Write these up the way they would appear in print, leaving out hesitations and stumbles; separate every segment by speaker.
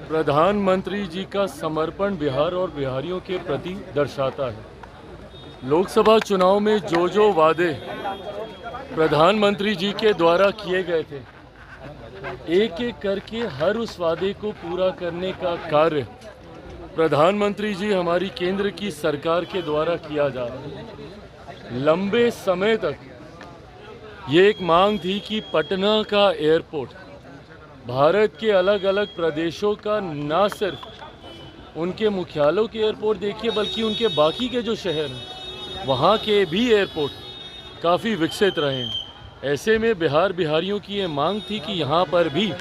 Speaker 1: प्रधानमंत्री जी का समर्पण बिहार और बिहारियों के प्रति दर्शाता है। लोकसभा चुनाव में जो वादे प्रधानमंत्री जी के द्वारा किए गए थे, एक एक करके हर उस वादे को पूरा करने का कार्य प्रधानमंत्री जी हमारी केंद्र की सरकार के द्वारा किया जा रहा है। लंबे समय तक ये एक मांग थी कि पटना का एयरपोर्ट भारत के अलग अलग प्रदेशों का न सिर्फ उनके मुख्यालयों के एयरपोर्ट देखिए, बल्कि उनके बाकी के जो शहर हैं वहाँ के भी एयरपोर्ट काफ़ी विकसित रहे हैं। ऐसे में बिहारियों की ये मांग थी कि यहाँ पर भी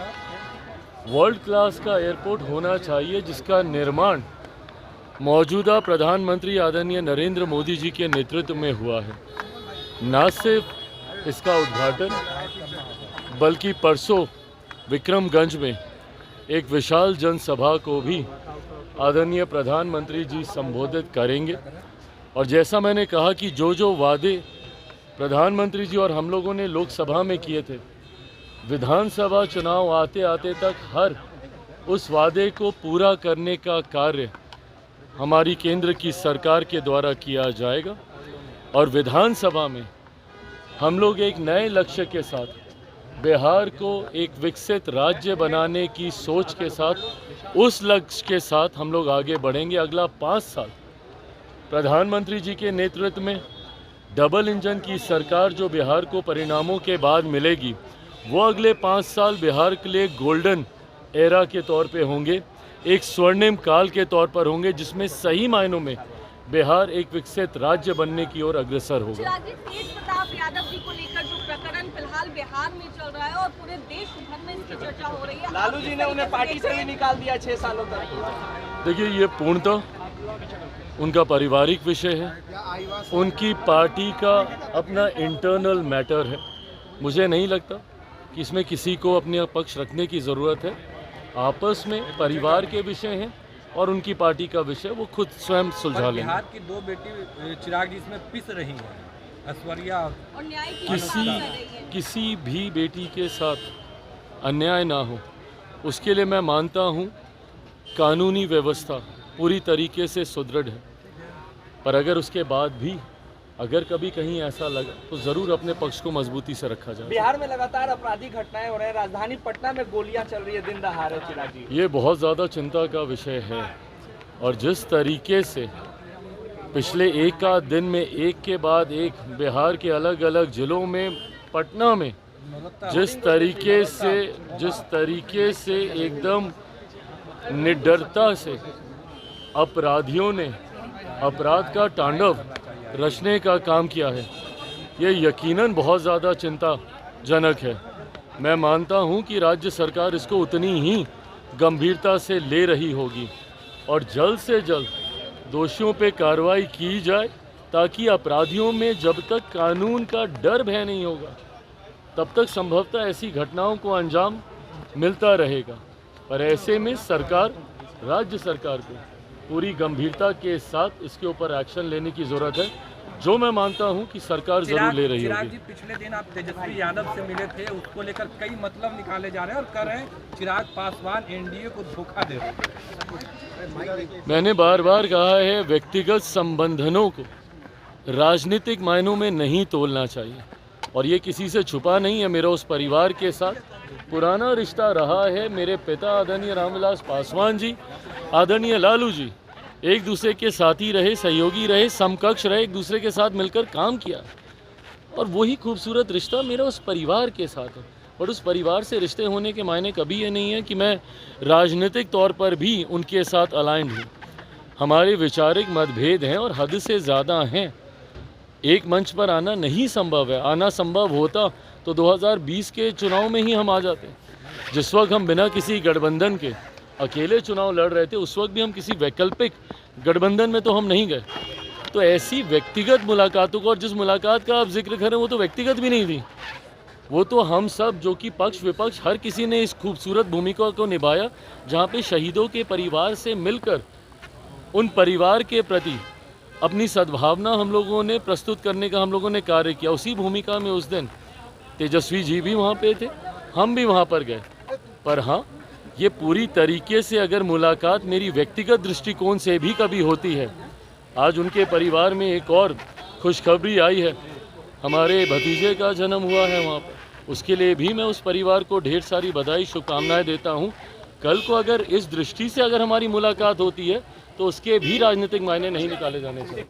Speaker 1: वर्ल्ड क्लास का एयरपोर्ट होना चाहिए, जिसका निर्माण मौजूदा प्रधानमंत्री आदरणीय नरेंद्र मोदी जी के नेतृत्व में हुआ है। न सिर्फ इसका उद्घाटन बल्कि परसों विक्रमगंज में एक विशाल जनसभा को भी आदरणीय प्रधानमंत्री जी संबोधित करेंगे। और जैसा मैंने कहा कि जो वादे प्रधानमंत्री जी और हम लोगों ने लोकसभा में किए थे, विधानसभा चुनाव आते आते तक हर उस वादे को पूरा करने का कार्य हमारी केंद्र की सरकार के द्वारा किया जाएगा। और विधानसभा में हम लोग एक नए लक्ष्य के साथ बिहार को एक विकसित राज्य बनाने की सोच के साथ, उस लक्ष्य के साथ हम लोग आगे बढ़ेंगे। अगला 5 साल प्रधानमंत्री जी के नेतृत्व में डबल इंजन की सरकार जो बिहार को परिणामों के बाद मिलेगी, वो अगले 5 साल बिहार के लिए गोल्डन एरा के तौर पे होंगे, एक स्वर्णिम काल के तौर पर होंगे, जिसमें सही मायनों में बिहार एक विकसित राज्य बनने की ओर अग्रसर होगा।
Speaker 2: तेज प्रताप यादव जी को लेकर जो प्रकरण फिलहाल बिहार में चल रहा है और पूरे देश भर में इसकी चर्चा हो रही है,
Speaker 3: लालू जी ने उन्हें पार्टी से ही निकाल दिया 6 सालों तक।
Speaker 1: देखिए, ये पूर्णतः उनका पारिवारिक विषय है, उनकी पार्टी का अपना इंटरनल मैटर है। मुझे नहीं लगता कि इसमें किसी को अपने पक्ष रखने की ज़रूरत है। आपस में परिवार के विषय हैं और उनकी पार्टी का विषय वो खुद स्वयं सुलझा लेंगे।
Speaker 4: बिहार की 2 बेटी चिराग जी इसमें पिस रही हैं, ऐश्वर्या और न्याय की
Speaker 1: किसी भी बेटी के साथ अन्याय ना हो, उसके लिए मैं मानता हूँ कानूनी व्यवस्था पूरी तरीके से सुदृढ़ है। पर अगर उसके बाद भी अगर कभी कहीं ऐसा लगा तो ज़रूर अपने पक्ष को मजबूती से रखा जाए।
Speaker 3: बिहार में लगातार आपराधिक घटनाएं हो रहे हैं, राजधानी पटना में गोलियां चल रही है दिन दहाड़े चिराग जी।
Speaker 1: ये बहुत ज़्यादा चिंता का विषय है। और जिस तरीके से पिछले एक आध दिन में एक के बाद एक बिहार के अलग अलग जिलों में, पटना में जिस तरीके से एकदम निडरता से अपराधियों ने अपराध का तांडव रचने का काम किया है, ये यकीनन बहुत ज़्यादा चिंताजनक है। मैं मानता हूँ कि राज्य सरकार इसको उतनी ही गंभीरता से ले रही होगी और जल्द से जल्द दोषियों पे कार्रवाई की जाए, ताकि अपराधियों में जब तक कानून का डर भय नहीं होगा तब तक संभवतः ऐसी घटनाओं को अंजाम मिलता रहेगा। पर ऐसे में सरकार, राज्य सरकार को पूरी गंभीरता के साथ इसके ऊपर एक्शन लेने की ज़रूरत है, जो मैं मानता हूं कि सरकार जरूर ले रही होगी।
Speaker 4: चिराग जी, पिछले दिन आप तेजस्वी यादव से मिले थे, उसको लेकर कई मतलब निकाले जा रहे हैं और कह रहे हैं चिराग पासवान एनडीए को धोखा दे रहे हैं।
Speaker 1: मैंने बार बार कहा है, व्यक्तिगत संबंधों को राजनीतिक मायनों में नहीं तोलना चाहिए। और ये किसी से छुपा नहीं है, मेरा उस परिवार के साथ पुराना रिश्ता रहा है। मेरे पिता आदरणीय रामविलास पासवान जी, आदरणीय लालू जी एक दूसरे के साथी रहे, सहयोगी रहे, समकक्ष रहे, एक दूसरे के साथ मिलकर काम किया। और वही खूबसूरत रिश्ता मेरा उस परिवार के साथ है। और उस परिवार से रिश्ते होने के मायने कभी ये नहीं है कि मैं राजनीतिक तौर पर भी उनके साथ अलाइंड हूँ। हमारे वैचारिक मतभेद हैं और हद से ज़्यादा हैं। एक मंच पर आना नहीं संभव है। आना संभव होता तो 2020 के चुनाव में ही हम आ जाते। जिस वक्त हम बिना किसी गठबंधन के अकेले चुनाव लड़ रहे थे, उस वक्त भी हम किसी वैकल्पिक गठबंधन में तो हम नहीं गए। तो ऐसी व्यक्तिगत मुलाकातों को, और जिस मुलाकात का आप जिक्र करें वो तो व्यक्तिगत भी नहीं थी, वो तो हम सब जो कि पक्ष विपक्ष हर किसी ने इस खूबसूरत भूमिका को निभाया, जहाँ पे शहीदों के परिवार से मिलकर उन परिवार के प्रति अपनी सद्भावना हम लोगों ने प्रस्तुत करने का हम लोगों ने कार्य किया। उसी भूमिका में उस दिन तेजस्वी जी भी वहाँ पे थे, हम भी वहाँ पर गए। पर हाँ, ये पूरी तरीके से अगर मुलाकात मेरी व्यक्तिगत दृष्टिकोण से भी कभी होती है, आज उनके परिवार में एक और खुशखबरी आई है, हमारे भतीजे का जन्म हुआ है वहाँ पर, उसके लिए भी मैं उस परिवार को ढेर सारी बधाई शुभकामनाएं देता हूँ। कल को अगर इस दृष्टि से अगर हमारी मुलाकात होती है तो उसके भी राजनीतिक मायने नहीं निकाले जाने चाहिए।